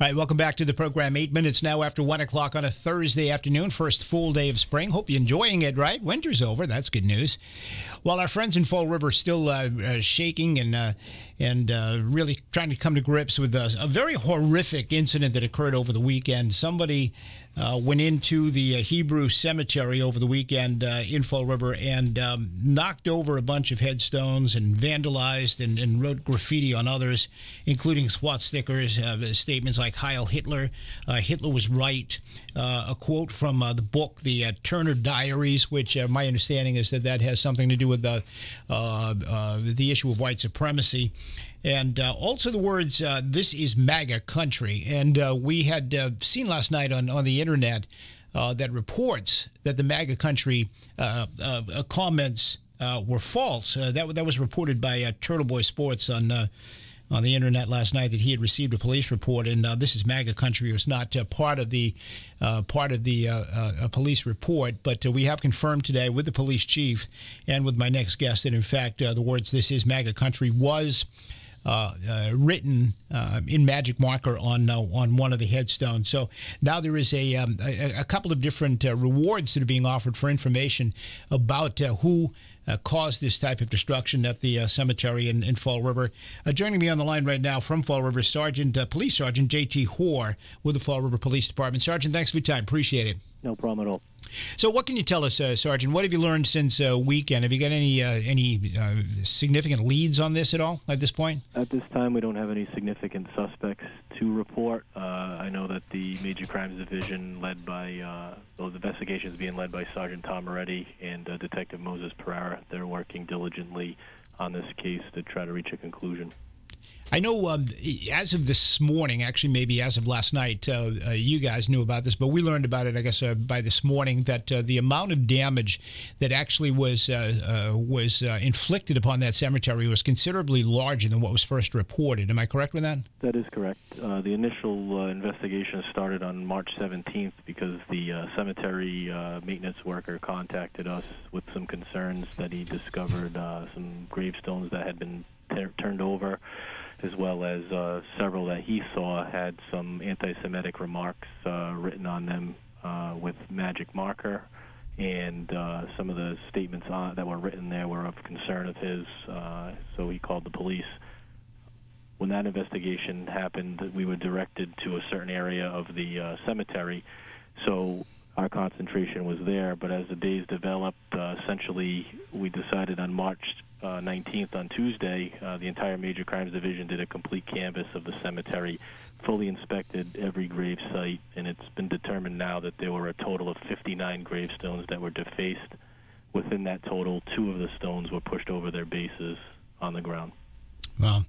All right, welcome back to the program. 8 minutes now after 1 o'clock on a Thursday afternoon, first full day of spring. Hope you're enjoying it, right? Winter's over. That's good news. While our friends in Fall River are still shaking and really trying to come to grips with a very horrific incident that occurred over the weekend. Somebody went into the Hebrew cemetery over the weekend in Fall River and knocked over a bunch of headstones and vandalized and wrote graffiti on others, including SWAT stickers, statements like Heil Hitler, Hitler was right, a quote from the book, the Turner Diaries, which my understanding is that has something to do with the issue of white supremacy. And also the words, this is MAGA country. And we had seen last night on the internet that reports that the MAGA country comments were false. That was reported by Turtleboy Sports on the internet last night, that he had received a police report, and this is MAGA country. It was not part of the police report, but we have confirmed today with the police chief and with my next guest that, in fact, the words "this is MAGA country" was written in magic marker on one of the headstones. So now there is a couple of different rewards that are being offered for information about who caused this type of destruction at the cemetery in Fall River. Joining me on the line right now from Fall River, Police Sergeant J.T. Hoar with the Fall River Police Department. Sergeant, thanks for your time. Appreciate it. No problem at all. So what can you tell us, Sergeant? What have you learned since weekend? Have you got any significant leads on this at all at this point? At this time, we don't have any significant suspects to report. I know that the Major Crimes Division, led by those investigations being led by Sergeant Tom Moretti and Detective Moses Pereira, they're working diligently on this case to try to reach a conclusion. I know as of this morning, actually maybe as of last night, you guys knew about this, but we learned about it, I guess, by this morning, that the amount of damage that actually was inflicted upon that cemetery was considerably larger than what was first reported. Am I correct with that? That is correct. The initial investigation started on March 17th because the cemetery maintenance worker contacted us with some concerns that he discovered some gravestones that had been turned over, as well as several that he saw had some anti-Semitic remarks written on them with magic marker, and some of the statements that were written there were of concern of his, so he called the police. When that investigation happened, we were directed to a certain area of the cemetery, so our concentration was there. But as the days developed, essentially we decided on March 19th, on Tuesday, the entire Major Crimes Division did a complete canvass of the cemetery, fully inspected every grave site, and it's been determined now that there were a total of 59 gravestones that were defaced. Within that total, 2 of the stones were pushed over their bases on the ground. Well,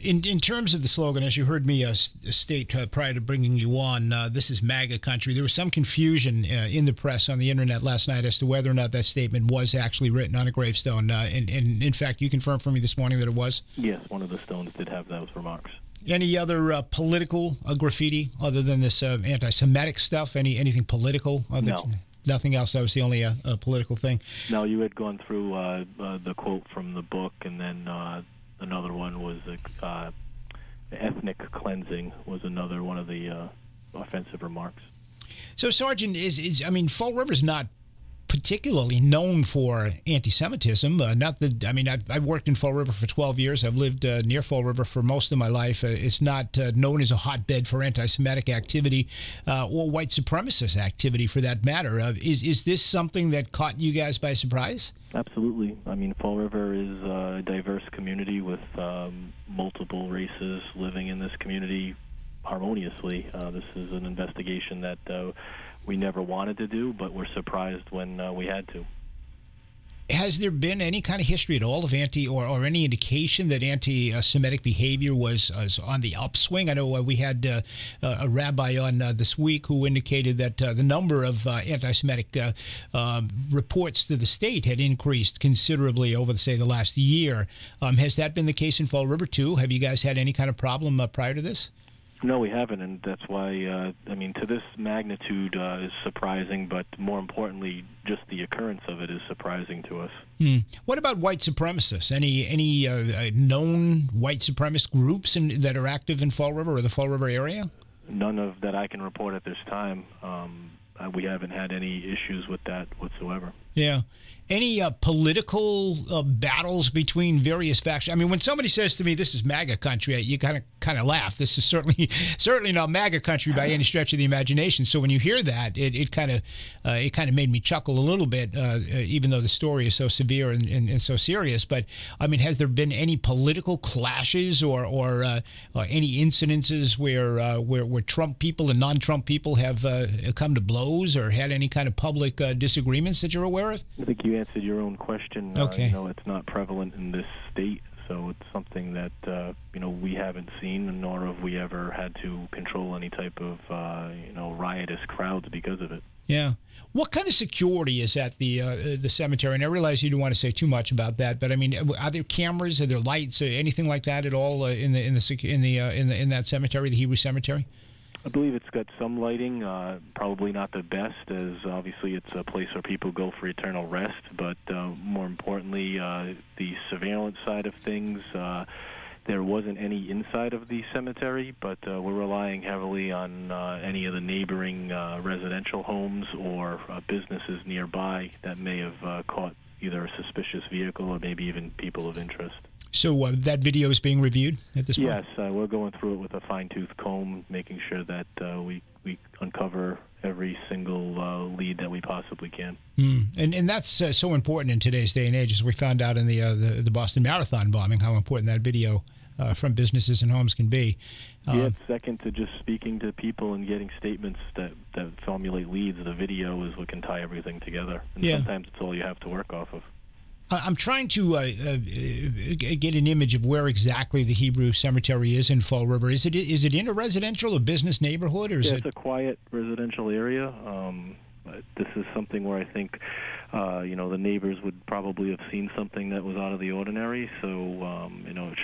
in terms of the slogan, as you heard me state prior to bringing you on, this is MAGA country. There was some confusion in the press on the internet last night as to whether or not that statement was actually written on a gravestone. And in fact, you confirmed for me this morning that it was? Yes, one of the stones did have those remarks. Any other political graffiti other than this anti-Semitic stuff? Anything political? No. Nothing else? That was the only political thing? No, you had gone through the quote from the book, and then another one was ethnic cleansing was another one of the offensive remarks. So, Sergeant, I mean, Fall River's not particularly known for anti-Semitism. Not that, I mean, I've worked in Fall River for 12 years. I've lived near Fall River for most of my life. It's not known as a hotbed for anti-Semitic activity or white supremacist activity, for that matter. Is this something that caught you guys by surprise? Absolutely. I mean, Fall River is a diverse community with multiple races living in this community harmoniously. This is an investigation that we never wanted to do, but we're surprised when we had to. Has there been any kind of history at all of or any indication that anti-Semitic behavior was on the upswing? I know we had a rabbi on this week who indicated that the number of anti-Semitic reports to the state had increased considerably over, say, the last year. Has that been the case in Fall River, too? Have you guys had any kind of problem prior to this? No, we haven't, and that's why, I mean, to this magnitude is surprising, but more importantly, just the occurrence of it is surprising to us. What about white supremacists? Any known white supremacist groups that are active in Fall River or the Fall River area? none of that I can report at this time. We haven't had any issues with that whatsoever. Yeah. Any political battles between various factions? I mean, when somebody says to me, "This is MAGA country," you kind of laugh. This is certainly not MAGA country by any stretch of the imagination. So when you hear that, it kind of made me chuckle a little bit, even though the story is so severe and so serious. But I mean, has there been any political clashes or any incidences where Trump people and non-Trump people have come to blows or had any kind of public disagreements that you're aware of? I think you answered your own question. Okay. It's not prevalent in this state, so it's something that we haven't seen, nor have we ever had to control any type of riotous crowds because of it. Yeah. What kind of security is at the cemetery? And I realize you don't want to say too much about that, but I mean, are there cameras? Are there lights? Or anything like that at all in that cemetery, the Hebrew cemetery? I believe it's got some lighting, probably not the best, as obviously it's a place where people go for eternal rest, but more importantly, the surveillance side of things, there wasn't any inside of the cemetery, but we're relying heavily on any of the neighboring residential homes or businesses nearby that may have caught either a suspicious vehicle or maybe even people of interest. So that video is being reviewed at this point? Yes, we're going through it with a fine-tooth comb, making sure that we uncover every single lead that we possibly can. And that's so important in today's day and age, as we found out in the Boston Marathon bombing, how important that video from businesses and homes can be. Yeah, it's second to just speaking to people and getting statements that formulate leads. The video is what can tie everything together. And sometimes it's all you have to work off of. I'm trying to get an image of where exactly the Hebrew cemetery is in Fall River. Is it in a residential or business neighborhood, or is it's a quiet residential area. This is something where I think the neighbors would probably have seen something that was out of the ordinary. So it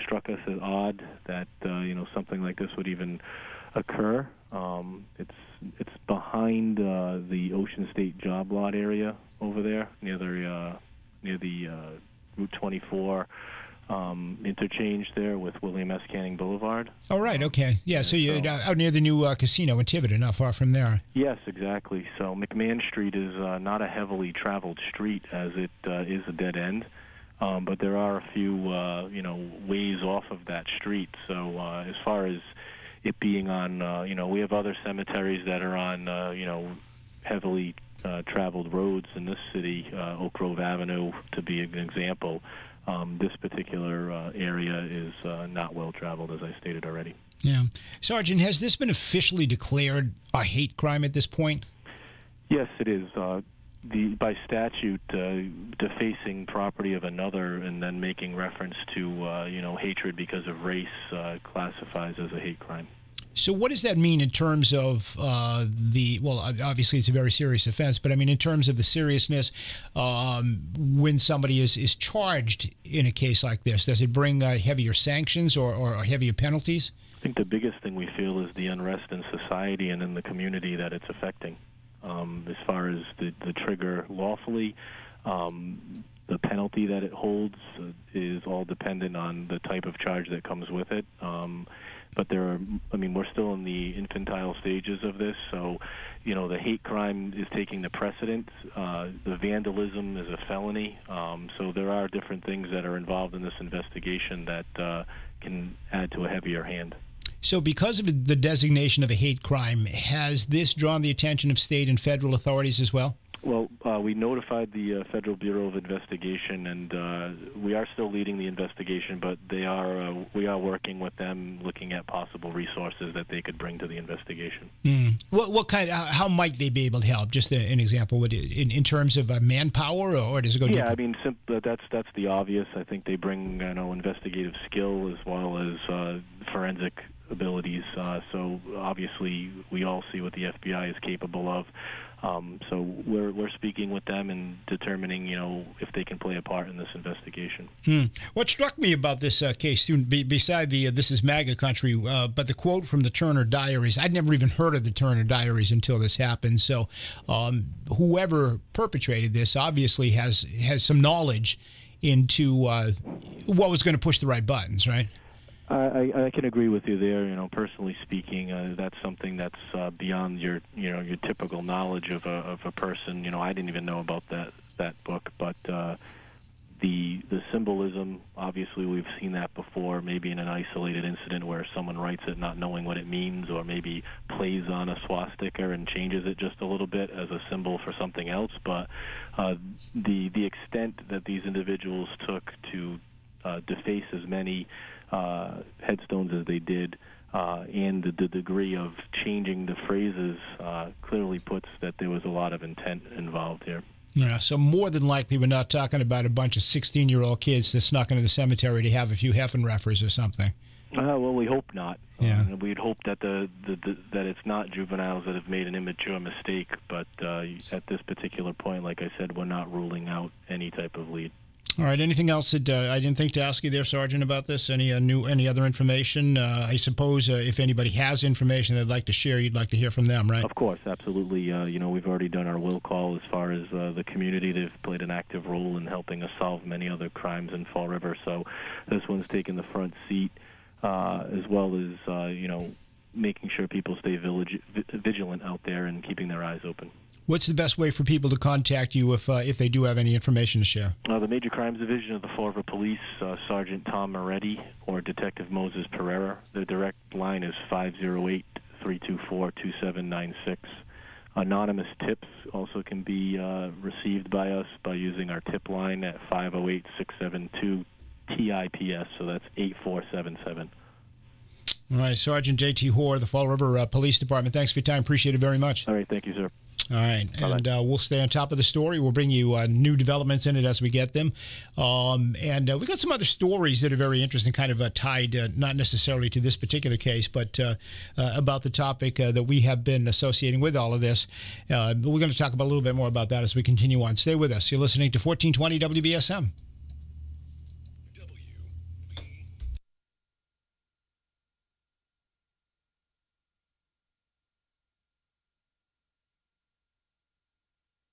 struck us as odd that something like this would even occur. It's behind the Ocean State job lot area over there near the Route 24 interchange there with William S. Canning Boulevard. Oh, right, okay. Yeah, so you're out near the new casino in Tiverton, not far from there. Yes, exactly. So McMahon Street is not a heavily traveled street, as it is a dead end, but there are a few, ways off of that street. So as far as it being on, we have other cemeteries that are on, heavily traveled roads in this city, Oak Grove Avenue to be an example. This particular area is not well traveled, as I stated already. Yeah. Sergeant, has this been officially declared a hate crime at this point? Yes, it is. By statute, defacing property of another and then making reference to, hatred because of race classifies as a hate crime. So what does that mean in terms of obviously it's a very serious offense, but I mean in terms of the seriousness, when somebody is charged in a case like this, does it bring heavier sanctions or heavier penalties? I think the biggest thing we feel is the unrest in society and in the community that it's affecting. As far as the trigger lawfully, the penalty that it holds is all dependent on the type of charge that comes with it. But we're still in the infantile stages of this, so, the hate crime is taking the precedent. The vandalism is a felony, so there are different things that are involved in this investigation that can add to a heavier hand. So because of the designation of a hate crime, has this drawn the attention of state and federal authorities as well? Well, we notified the Federal Bureau of Investigation, and we are still leading the investigation, but we are working with them, looking at possible resources that they could bring to the investigation. How might they be able to help? Just an example, in terms of manpower, or does it go deeper? Yeah, I mean, that's the obvious. I think they bring investigative skill as well as forensic abilities. So obviously, we all see what the FBI is capable of. So we're speaking with them and determining, if they can play a part in this investigation. What struck me about this case, beside the "This is MAGA Country," but the quote from the Turner Diaries. I'd never even heard of the Turner Diaries until this happened. So whoever perpetrated this obviously has some knowledge into what was going to push the right buttons, right? I can agree with you there. You know, personally speaking, that's something that's beyond your typical knowledge of a person. You know, I didn't even know about that book, but the symbolism, obviously we've seen that before, maybe in an isolated incident where someone writes it not knowing what it means, or maybe plays on a swastika and changes it just a little bit as a symbol for something else. But the extent that these individuals took to deface as many headstones as they did, and the degree of changing the phrases clearly puts that there was a lot of intent involved here. Yeah, so more than likely we're not talking about a bunch of 16-year-old kids that snuck into the cemetery to have a few Heffenreffers or something. Well, we hope not. Yeah. We'd hope that that it's not juveniles that have made an immature mistake, but at this particular point, like I said, we're not ruling out any type of lead. All right. Anything else that I didn't think to ask you there, Sergeant, about this? Any other information? I suppose if anybody has information they'd like to share, you'd like to hear from them, right? Of course, absolutely. We've already done our will call as far as the community. They've played an active role in helping us solve many other crimes in Fall River. So this one's taken the front seat, as well as making sure people stay vigilant out there and keeping their eyes open. What's the best way for people to contact you if they do have any information to share? The Major Crimes Division of the Fall River Police, Sergeant Tom Moretti or Detective Moses Pereira. The direct line is 508-324-2796. Anonymous tips also can be received by us by using our tip line at 508-672-TIPS, so that's 8477. All right, Sergeant J.T. Hoar, the Fall River Police Department. Thanks for your time. Appreciate it very much. All right, thank you, sir. All right, and we'll stay on top of the story. We'll bring you new developments in it as we get them. And we got some other stories that are very interesting, kind of tied, not necessarily to this particular case, but about the topic that we have been associating with all of this. But we're going to talk about a little bit more about that as we continue on. Stay with us. You're listening to 1420 WBSM.